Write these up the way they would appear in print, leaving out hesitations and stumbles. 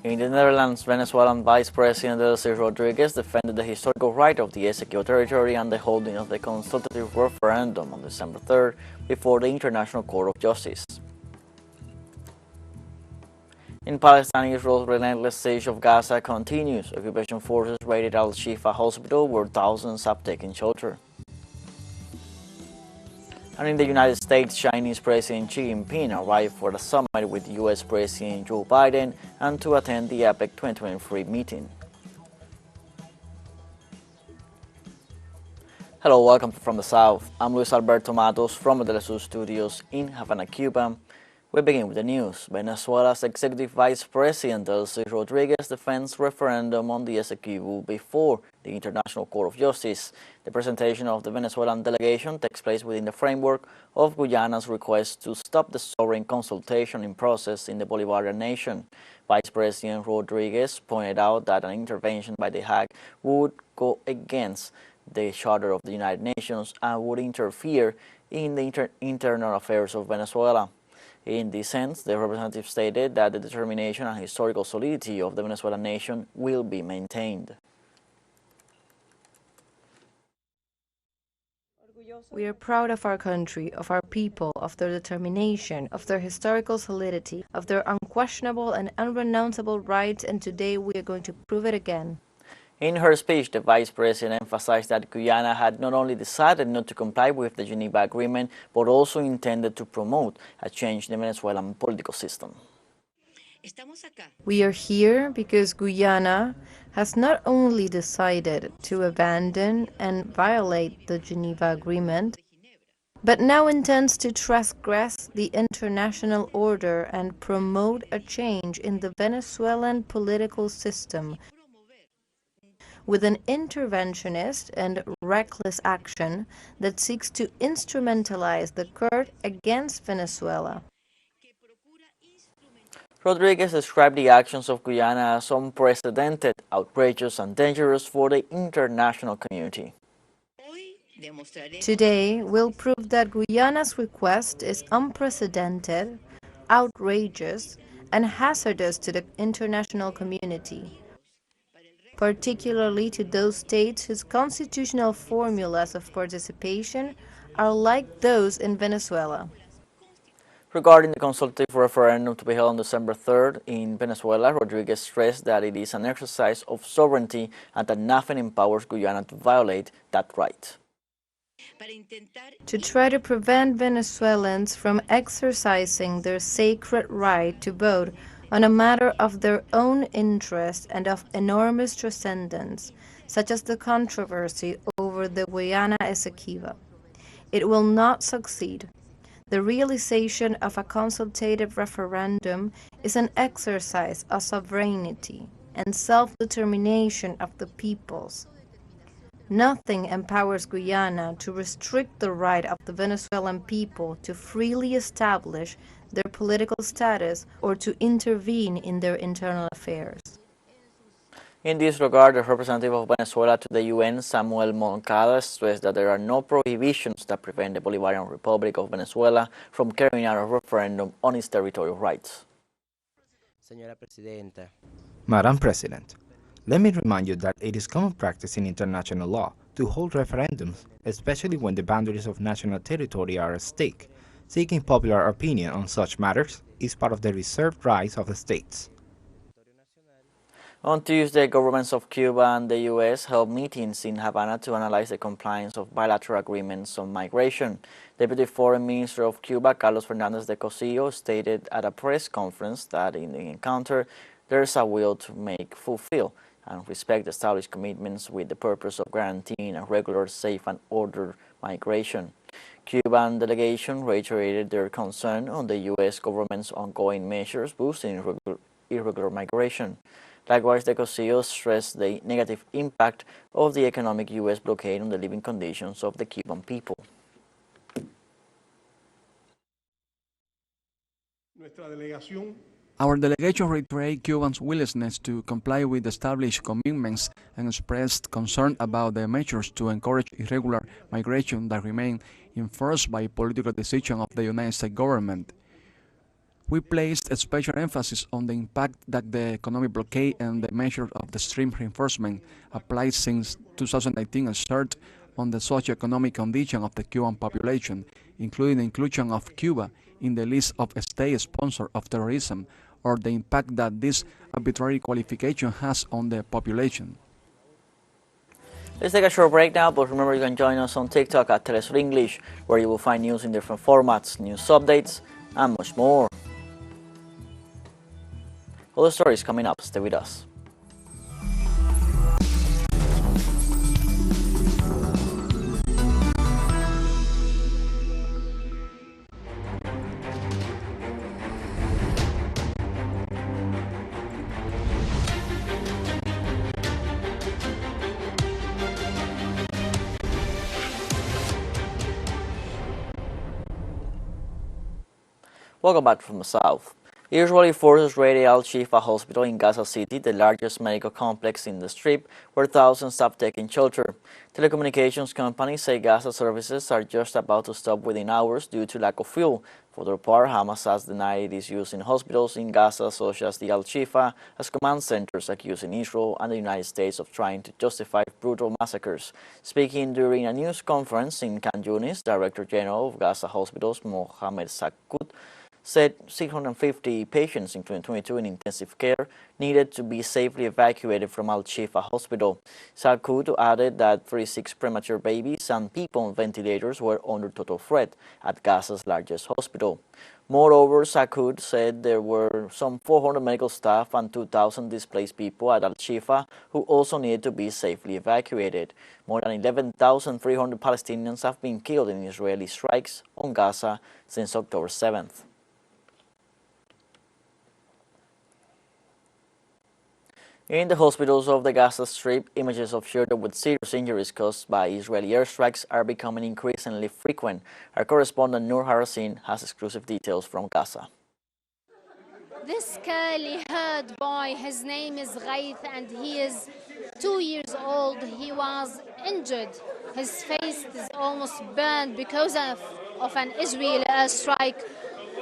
In the Netherlands, Venezuelan Vice President TeleSUR Rodriguez defended the historical right of the Esequibo territory and the holding of the consultative referendum on December 3rd before the International Court of Justice. In Palestine, Israel's relentless siege of Gaza continues. Occupation forces raided Al-Shifa hospital where thousands have taken shelter. And in the United States, Chinese President Xi Jinping arrived for the summit with U.S. President Joe Biden and to attend the APEC 2023 meeting. Hello, welcome from the South. I'm Luis Alberto Matos from the TeleSUR studios in Havana, Cuba. We begin with the news. Venezuela's Executive Vice President TeleSUR Rodriguez defends referendum on the Esequibo before the International Court of Justice. The presentation of the Venezuelan delegation takes place within the framework of Guyana's request to stop the sovereign consultation in process in the Bolivarian nation. Vice President Rodriguez pointed out that an intervention by The Hague would go against the Charter of the United Nations and would interfere in the internal affairs of Venezuela. In this sense, the representative stated that the determination and historical solidity of the Venezuelan nation will be maintained. We are proud of our country, of our people, of their determination, of their historical solidity, of their unquestionable and unrenounceable rights, and today we are going to prove it again. In her speech, the Vice President emphasized that Guyana had not only decided not to comply with the Geneva Agreement, but also intended to promote a change in the Venezuelan political system. We are here because Guyana has not only decided to abandon and violate the Geneva Agreement, but now intends to transgress the international order and promote a change in the Venezuelan political system with an interventionist and reckless action that seeks to instrumentalize the court against Venezuela. Rodriguez described the actions of Guyana as unprecedented, outrageous, and dangerous for the international community. Today, we'll prove that Guyana's request is unprecedented, outrageous, and hazardous to the international community, particularly to those states whose constitutional formulas of participation are like those in Venezuela. Regarding the consultative referendum to be held on December 3rd in Venezuela, Rodriguez stressed that it is an exercise of sovereignty and that nothing empowers Guyana to violate that right. To try to prevent Venezuelans from exercising their sacred right to vote on a matter of their own interest and of enormous transcendence, such as the controversy over the Guyana Esequibo. It will not succeed. The realization of a consultative referendum is an exercise of sovereignty and self-determination of the peoples. Nothing empowers Guyana to restrict the right of the Venezuelan people to freely establish their political status or to intervene in their internal affairs. In this regard, the representative of Venezuela to the UN, Samuel Moncada, stressed that there are no prohibitions that prevent the Bolivarian Republic of Venezuela from carrying out a referendum on its territorial rights. Madam President, let me remind you that it is common practice in international law to hold referendums, especially when the boundaries of national territory are at stake. Seeking popular opinion on such matters is part of the reserved rights of the states. On Tuesday, governments of Cuba and the U.S. held meetings in Havana to analyze the compliance of bilateral agreements on migration. Deputy Foreign Minister of Cuba, Carlos Fernandez de Cosillo, stated at a press conference that in the encounter, there is a will to fulfill and respect established commitments with the purpose of guaranteeing a regular, safe, and ordered migration. Cuban delegation reiterated their concern on the U.S. government's ongoing measures boosting irregular migration. Likewise, de Cosillo stressed the negative impact of the economic U.S. blockade on the living conditions of the Cuban people. Our delegation reiterated Cubans' willingness to comply with established commitments and expressed concern about the measures to encourage irregular migration that remain enforced by political decision of the United States government. We placed a special emphasis on the impact that the economic blockade and the measure of the extreme reinforcement applied since 2019 exert on the socio-economic condition of the Cuban population, including the inclusion of Cuba in the list of state sponsors of terrorism, or the impact that this arbitrary qualification has on the population. Let's take a short break now, but remember you can join us on TikTok at TeleSUR English, where you will find news in different formats, news updates, and much more. All the stories coming up. Stay with us. Welcome back from the south. Israeli forces raided Al-Shifa Hospital in Gaza City, the largest medical complex in the Strip, where thousands have taken shelter. Telecommunications companies say Gaza services are just about to stop within hours due to lack of fuel. For their part, Hamas has denied its use in hospitals in Gaza, such as the Al-Shifa, as command centers, accusing Israel and the United States of trying to justify brutal massacres. Speaking during a news conference in Khan Yunis, Director General of Gaza Hospitals, Mohamed Sakut, said 650 patients, including 22 in intensive care, needed to be safely evacuated from Al-Shifa Hospital. Sakud added that 36 premature babies and people on ventilators were under total threat at Gaza's largest hospital. Moreover, Sakud said there were some 400 medical staff and 2,000 displaced people at Al-Shifa who also needed to be safely evacuated. More than 11,300 Palestinians have been killed in Israeli strikes on Gaza since October 7th. In the hospitals of the Gaza Strip, images of children with serious injuries caused by Israeli airstrikes are becoming increasingly frequent. Our correspondent Noor Harasin has exclusive details from Gaza. This curly haired boy, his name is Ghaith, and he is 2 years old. He was injured. His face is almost burned because of an Israeli airstrike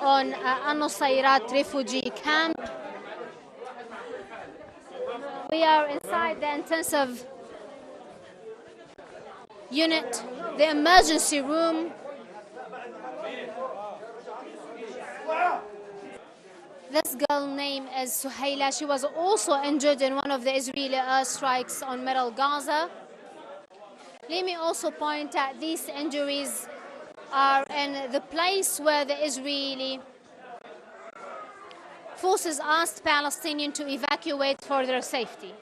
on Al-Nusayrat refugee camp. We are inside the intensive unit, the emergency room. This girl name is Suhaila. She was also injured in one of the Israeli airstrikes on Middle Gaza. Let me also point out these injuries are in the place where the Israeli forces asked Palestinians to evacuate for their safety.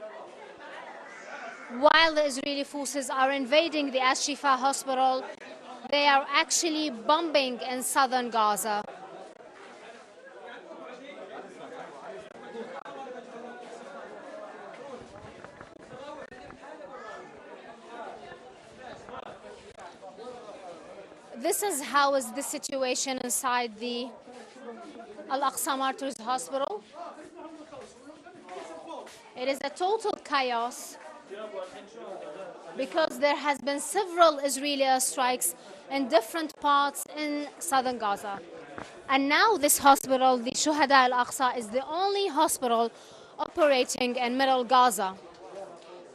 While the Israeli forces are invading the Al-Shifa hospital, they are actually bombing in southern Gaza. This is how is the situation inside the Al-Aqsa Martyrs Hospital. It is a total chaos because there has been several Israeli airstrikes in different parts in southern Gaza. And now this hospital, the Shuhada Al-Aqsa, is the only hospital operating in Middle Gaza.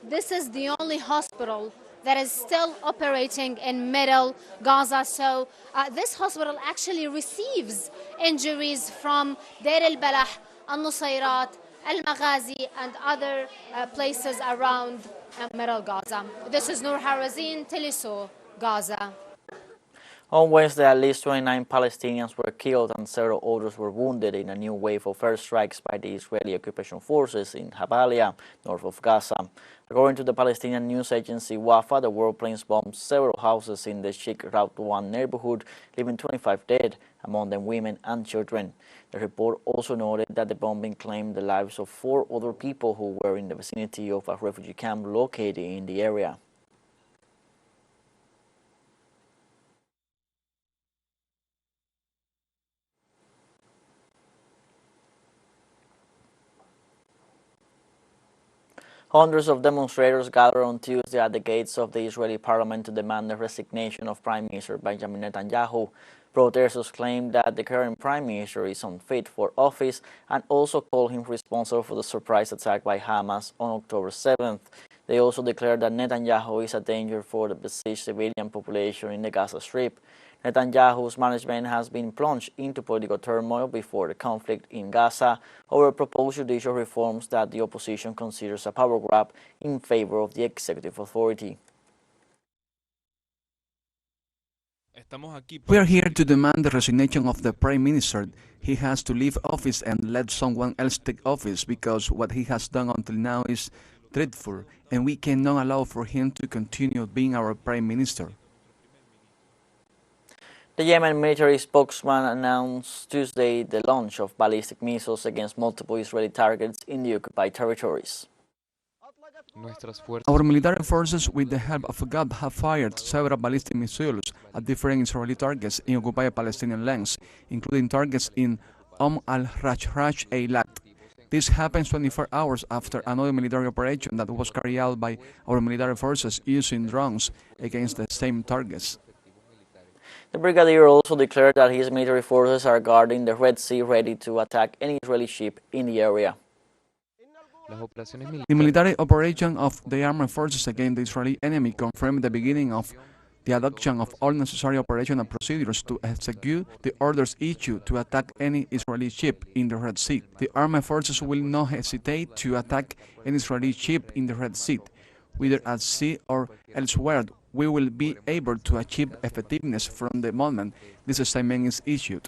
This is the only hospital that is still operating in Middle Gaza. So this hospital actually receives injuries from Deir al-Balah, Al-Nusayrat, Al-Maghazi, and other places around Middle Gaza. This is Noor Harazin, TeleSUR, Gaza. On Wednesday, at least 29 Palestinians were killed and several others were wounded in a new wave of airstrikes by the Israeli occupation forces in Jabalia, north of Gaza. According to the Palestinian news agency Wafa, the warplanes bombed several houses in the Sheikh Route 1 neighborhood, leaving 25 dead, among them women and children. The report also noted that the bombing claimed the lives of 4 other people who were in the vicinity of a refugee camp located in the area. Hundreds of demonstrators gathered on Tuesday at the gates of the Israeli parliament to demand the resignation of Prime Minister Benjamin Netanyahu. Protesters claim that the current prime minister is unfit for office and also called him responsible for the surprise attack by Hamas on October 7th. They also declared that Netanyahu is a danger for the besieged civilian population in the Gaza Strip. Netanyahu's management has been plunged into political turmoil before the conflict in Gaza over proposed judicial reforms that the opposition considers a power grab in favor of the executive authority. We are here to demand the resignation of the Prime Minister. He has to leave office and let someone else take office because what he has done until now is dreadful, and we cannot allow for him to continue being our Prime Minister. The Yemen military spokesman announced Tuesday the launch of ballistic missiles against multiple Israeli targets in the occupied territories. Our military forces, with the help of God, have fired several ballistic missiles at different Israeli targets in occupied Palestinian lands, including targets in al-Rajraj Eilat. This happens 24 hours after another military operation that was carried out by our military forces using drones against the same targets. The brigadier also declared that his military forces are guarding the Red Sea, ready to attack any Israeli ship in the area. The military operation of the armed forces against the Israeli enemy confirmed the beginning of the adoption of all necessary operational procedures to execute the orders issued to attack any Israeli ship in the Red Sea. The armed forces will not hesitate to attack any Israeli ship in the Red Sea, whether at sea or elsewhere. We will be able to achieve effectiveness from the moment this statement is issued.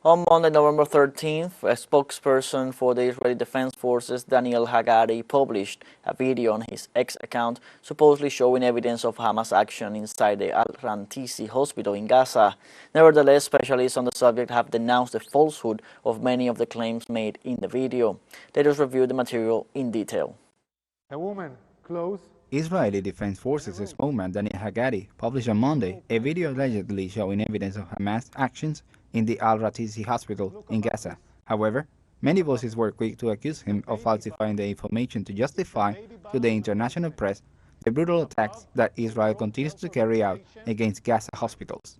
On Monday, November 13th, a spokesperson for the Israeli Defense Forces, Daniel Hagari, published a video on his X account supposedly showing evidence of Hamas action inside the Al-Rantisi hospital in Gaza. Nevertheless, specialists on the subject have denounced the falsehood of many of the claims made in the video. Let us review the material in detail. A woman close. Israeli Defense Forces spokesman Daniel Hagari published on Monday a video allegedly showing evidence of Hamas actions in the Al-Rantisi hospital in Gaza. However, many voices were quick to accuse him of falsifying the information to justify to the international press the brutal attacks that Israel continues to carry out against Gaza hospitals.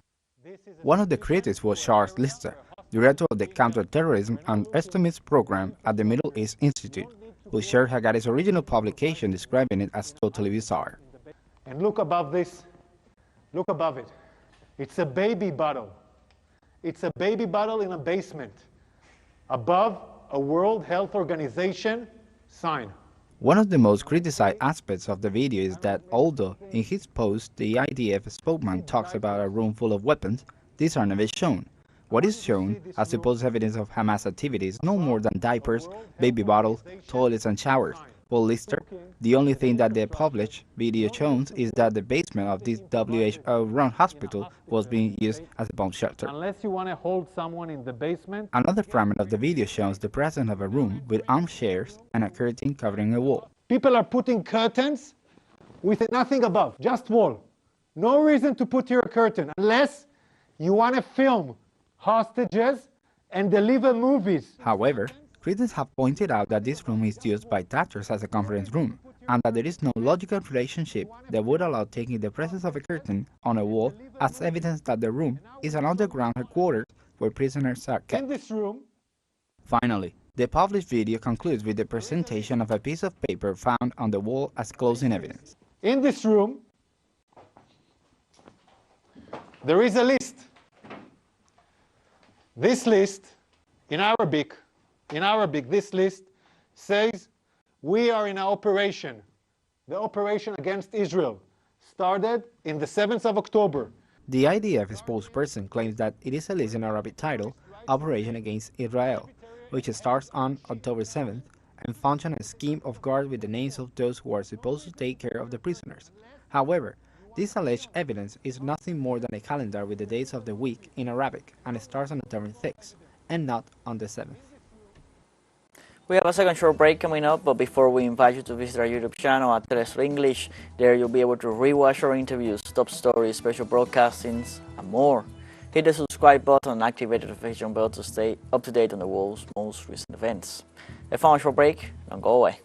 One of the critics was Charles Lister, director of the Counterterrorism and Estimates Program at the Middle East Institute, who shared Hagari's original publication describing it as totally bizarre. And look above this. Look above it. It's a baby bottle. It's a baby bottle in a basement. Above a World Health Organization sign. One of the most criticized aspects of the video is that although in his post the IDF spokesman talks about a room full of weapons, these are never shown. What is shown as supposed evidence of Hamas activity is no more than diapers, baby bottles, toilets and showers. For Lister, the only thing that the published video shows is that the basement of this WHO-run hospital was being used as a bomb shelter. Unless you want to hold someone in the basement. Another fragment of the video shows the presence of a room with armchairs and a curtain covering a wall. People are putting curtains with nothing above, just wall. No reason to put here a curtain unless you want to film hostages and deliver movies. However, critics have pointed out that this room is used by doctors as a conference room, and that there is no logical relationship that would allow taking the presence of a curtain on a wall as evidence that the room is an underground headquarters where prisoners are kept. In this room. Finally, the published video concludes with the presentation of a piece of paper found on the wall as closing evidence. In this room, there is a list. This list, in Arabic, this list says we are in an operation. The operation against Israel started in the 7th of October. The IDF spokesperson claims that it is a list in Arabic title, Operation Against Israel, which starts on October 7th and functions as a scheme of guard with the names of those who are supposed to take care of the prisoners. However, this alleged evidence is nothing more than a calendar with the days of the week in Arabic, and it starts on October 6th and not on the 7th. We have a second short break coming up, but before we invite you to visit our YouTube channel at TeleSUR English, there you'll be able to rewatch our interviews, top stories, special broadcastings, and more. Hit the subscribe button and activate the notification bell to stay up to date on the world's most recent events. A final short break, don't go away.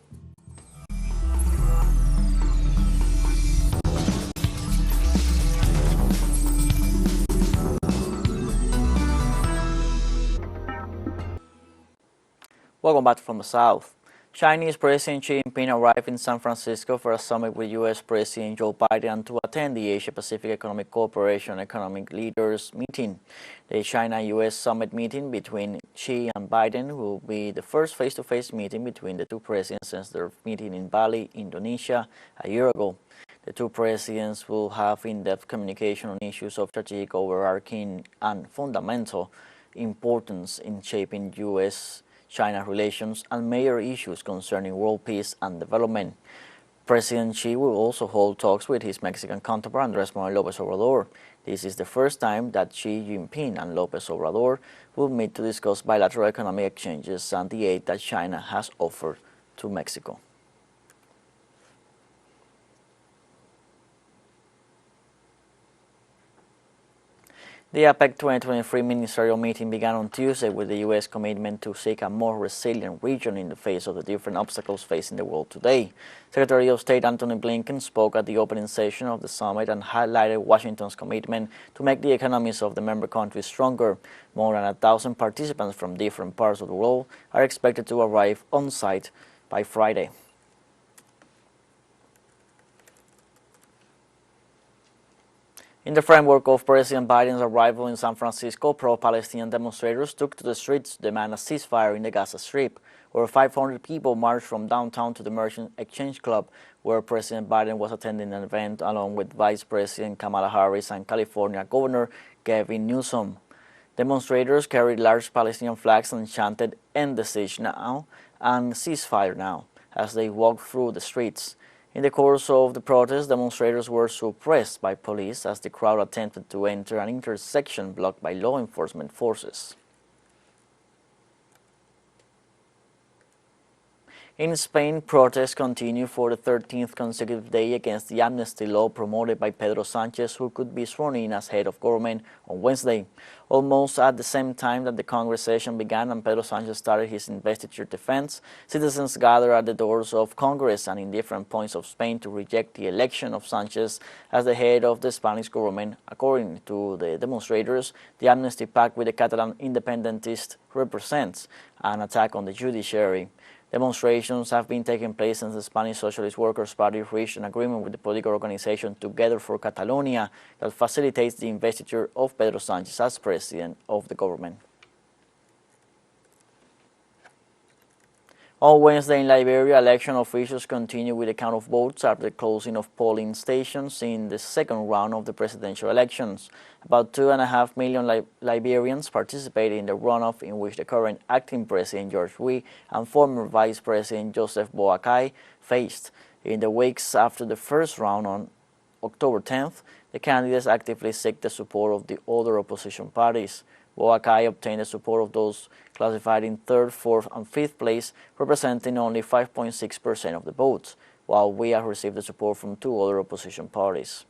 Welcome back from the South. Chinese President Xi Jinping arrived in San Francisco for a summit with U.S. President Joe Biden to attend the Asia-Pacific Economic Cooperation Economic Leaders meeting. The China-U.S. summit meeting between Xi and Biden will be the first face-to-face meeting between the two presidents since their meeting in Bali, Indonesia, a year ago. The two presidents will have in-depth communication on issues of strategic, overarching, and fundamental importance in shaping U.S.-China relations and major issues concerning world peace and development. President Xi will also hold talks with his Mexican counterpart Andrés Manuel López Obrador. This is the first time that Xi Jinping and López Obrador will meet to discuss bilateral economic exchanges and the aid that China has offered to Mexico. The APEC 2023 ministerial meeting began on Tuesday with the U.S. commitment to seek a more resilient region in the face of the different obstacles facing the world today. Secretary of State Antony Blinken spoke at the opening session of the summit and highlighted Washington's commitment to make the economies of the member countries stronger. More than 1,000 participants from different parts of the world are expected to arrive on site by Friday. In the framework of President Biden's arrival in San Francisco, pro-Palestinian demonstrators took to the streets to demand a ceasefire in the Gaza Strip. Over 500 people marched from downtown to the Merchant Exchange Club, where President Biden was attending an event along with Vice President Kamala Harris and California Governor Gavin Newsom. Demonstrators carried large Palestinian flags and chanted "End the siege now" and "Ceasefire now" as they walked through the streets. In the course of the protest, demonstrators were suppressed by police as the crowd attempted to enter an intersection blocked by law enforcement forces. In Spain, protests continue for the 13th consecutive day against the amnesty law promoted by Pedro Sánchez, who could be sworn in as head of government on Wednesday. Almost at the same time that the Congress session began and Pedro Sánchez started his investiture defense, citizens gathered at the doors of Congress and in different points of Spain to reject the election of Sánchez as the head of the Spanish government. According to the demonstrators, the amnesty pact with the Catalan independentists represents an attack on the judiciary. Demonstrations have been taking place since the Spanish Socialist Workers' Party reached an agreement with the political organization Together for Catalonia that facilitates the investiture of Pedro Sánchez as president of the government. On Wednesday in Liberia, election officials continue with the count of votes after the closing of polling stations in the second round of the presidential elections. About 2.5 million Liberians participated in the runoff in which the current acting president George Weah and former vice president Joseph Boakai faced. In the weeks after the first round on October 10th, the candidates actively seek the support of the other opposition parties. Boakai obtained the support of those classified in 3rd, 4th, and 5th place, representing only 5.6% of the votes, while Weah received the support from 2 other opposition parties.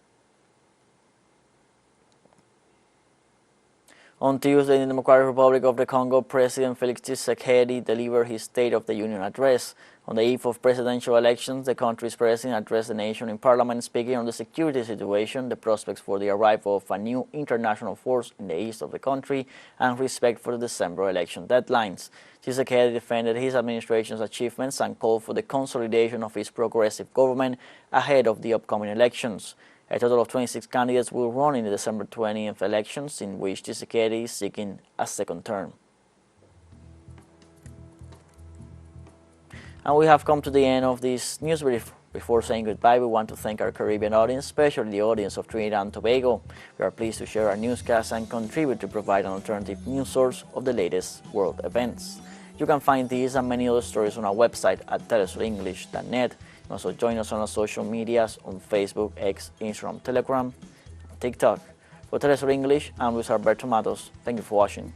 On Tuesday, in the Democratic Republic of the Congo, President Felix Tshisekedi delivered his State of the Union address. On the eve of presidential elections, the country's president addressed the nation in parliament, speaking on the security situation, the prospects for the arrival of a new international force in the east of the country, and respect for the December election deadlines. Tshisekedi defended his administration's achievements and called for the consolidation of his progressive government ahead of the upcoming elections. A total of 26 candidates will run in the December 20th elections, in which Tshisekedi is seeking a second term. And we have come to the end of this news brief. Before saying goodbye, we want to thank our Caribbean audience, especially the audience of Trinidad and Tobago. We are pleased to share our newscasts and contribute to provide an alternative news source of the latest world events. You can find these and many other stories on our website at telesurenglish.net. You can also join us on our social medias on Facebook, X, Instagram, Telegram, and TikTok. For TeleSUR English, I'm Luis Alberto Matos. Thank you for watching.